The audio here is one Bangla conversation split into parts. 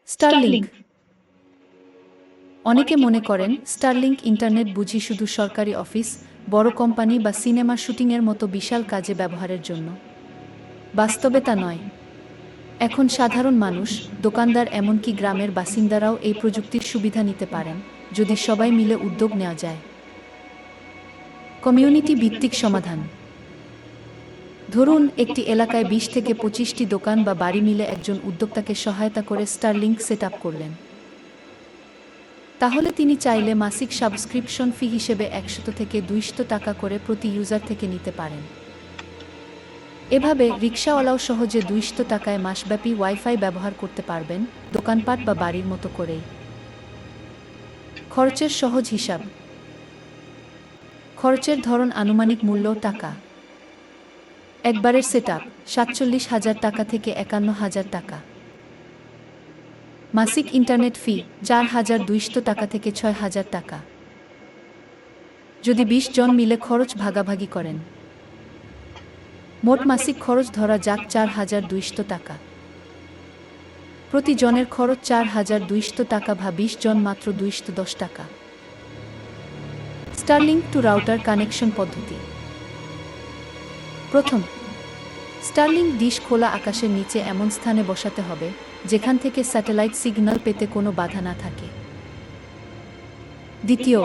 স্টারলিংক। অনেকে মনে করেন স্টারলিংক ইন্টারনেট বুঝি শুধু সরকারি অফিস, বড় কোম্পানি বা সিনেমা শুটিংয়ের মতো বিশাল কাজে ব্যবহারের জন্য। বাস্তবে তা নয়। এখন সাধারণ মানুষ, দোকানদার এমনকি গ্রামের বাসিন্দারাও এই প্রযুক্তির সুবিধা নিতে পারেন, যদি সবাই মিলে উদ্যোগ নেওয়া যায়। কমিউনিটি ভিত্তিক সমাধান। ধরুন, একটি এলাকায় ২০ থেকে ২৫টি দোকান বা বাড়ি মিলে একজন উদ্যোক্তাকে সহায়তা করে স্টারলিংক সেট আপ করলেন। তাহলে তিনি চাইলে মাসিক সাবস্ক্রিপশন ফি হিসেবে ১০০ থেকে ২০০ টাকা করে প্রতি ইউজার থেকে নিতে পারেন। এভাবে রিকশাওয়ালাও সহজে ২০০ টাকায় মাসব্যাপী ওয়াইফাই ব্যবহার করতে পারবেন, দোকানপাট বা বাড়ির মতো করেই। খরচের সহজ হিসাব। খরচের ধরন আনুমানিক মূল্য টাকা। একবারের সেট আপ ৪৭,০০০ টাকা থেকে ৫১,০০০ টাকা। মাসিক ইন্টারনেট ফি ৪,২০০ টাকা থেকে ৬,০০০ টাকা। যদি ২০ জন মিলে খরচ ভাগাভাগি করেন, মোট মাসিক খরচ ধরা যাক ৪,২০০ টাকা। প্রতি জনের খরচ ৪,২০০ টাকা বা ২০ জন মাত্র ২১০ টাকা। স্টারলিংক টু রাউটার কানেকশন পদ্ধতি। প্রথম, স্টারলিংক ডিশ খোলা আকাশের নিচে এমন স্থানে বসাতে হবে যেখান থেকে স্যাটেলাইট সিগন্যাল পেতে কোনো বাধা না থাকে। দ্বিতীয়,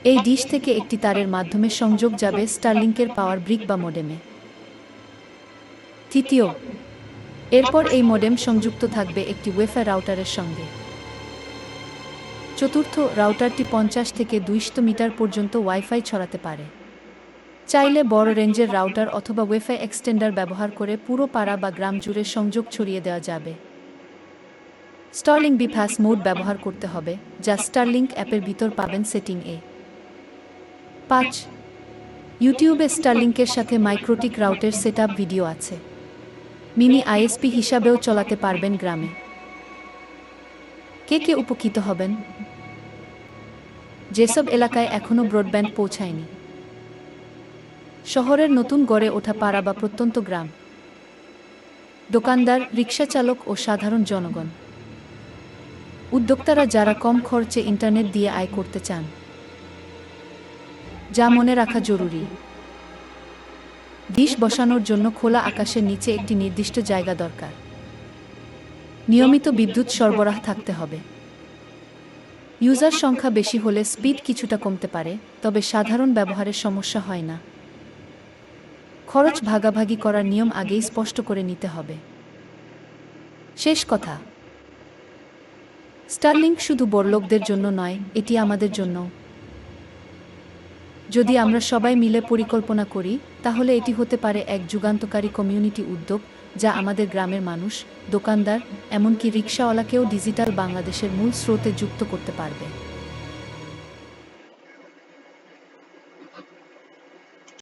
এই ডিশ থেকে একটি তারের মাধ্যমে সংযোগ যাবে স্টারলিংকের পাওয়ার ব্রিক বা মডেমে। তৃতীয়, এরপর এই মডেম সংযুক্ত থাকবে একটি ওয়াইফাই রাউটারের সঙ্গে। চতুর্থ, রাউটারটি ৫০ থেকে ২০০ মিটার পর্যন্ত ওয়াইফাই ছড়াতে পারে। চাইলে বড় রেঞ্জের রাউটার অথবা ওয়াইফাই এক্সটেন্ডার ব্যবহার করে পুরো পাড়া বা গ্রাম জুড়ে সংযোগ ছড়িয়ে দেওয়া যাবে। স্টারলিংক বিফাস মোড ব্যবহার করতে হবে, যা স্টারলিংক অ্যাপের ভিতর পাবেন সেটিং এ। ৫, ইউটিউবে স্টারলিংকের সাথে মাইক্রোটিক রাউটের সেটআপ ভিডিও আছে। মিনি আইএসপি হিসাবেও চলাতে পারবেন গ্রামে। কে কে উপকৃত হবেন? যেসব এলাকায় এখনও ব্রডব্যান্ড পৌঁছায়নি, শহরের নতুন গড়ে ওঠা পাড়া বা প্রত্যন্ত গ্রাম, দোকানদার, রিকশাচালক ও সাধারণ জনগণ, উদ্যোক্তারা যারা কম খরচে ইন্টারনেট দিয়ে আয় করতে চান। যা মনে রাখা জরুরি, ডিশ বসানোর জন্য খোলা আকাশের নিচে একটি নির্দিষ্ট জায়গা দরকার। নিয়মিত বিদ্যুৎ সরবরাহ থাকতে হবে। ইউজার সংখ্যা বেশি হলে স্পিড কিছুটা কমতে পারে, তবে সাধারণ ব্যবহারের সমস্যা হয় না। খরচ ভাগাভাগি করার নিয়ম আগেই স্পষ্ট করে নিতে হবে। শেষ কথা, স্টারলিংক শুধু বড়লোকদের জন্য নয়, এটি আমাদের জন্য। যদি আমরা সবাই মিলে পরিকল্পনা করি, তাহলে এটি হতে পারে এক যুগান্তকারী কমিউনিটি উদ্যোগ, যা আমাদের গ্রামের মানুষ, দোকানদার, এমনকি রিকশাওয়ালাকেও ডিজিটাল বাংলাদেশের মূল স্রোতে যুক্ত করতে পারবে।